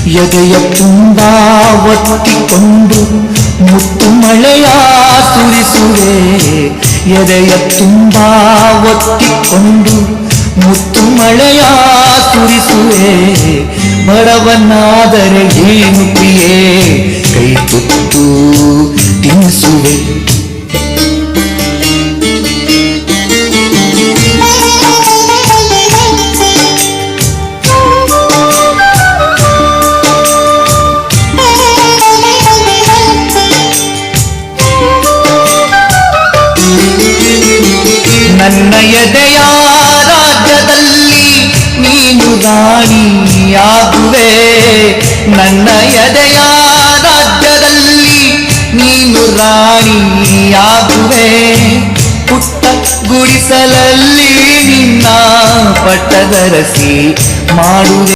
ಎದೆಯ ತುಂಬ ಒತ್ತಿಕೊಂಡು ಮುತ್ತು ಮಳೆಯ ಸುರಿಸುವೆ. ಎದೆಯ ತುಂಬ ಒತ್ತಿಕೊಂಡು ಮುತ್ತು ಮಳೆಯ ಸುರಿಸುವೆ. ಬಡವನಾದರೆ ಏನು ಪ್ರಿಯೇ ಕೈ ತುತ್ತು ತಿನ್ನಿಸುವೆ. ನನ್ನ ಎದೆಯ ರಾಜ್ಯದಲ್ಲಿ ನೀನು ರಾಣಿಯಾಗುವೆ. ನನ್ನ ಎದೆಯ ರಾಜ್ಯದಲ್ಲಿ ನೀನು ರಾಣಿಯಾಗುವೆ. ಪುಟ್ಟ ಗುಡಿಸಲಲ್ಲಿ ನಿನ್ನ ಪಟ್ಟದರಸಿ ಮಾಡುವೆ.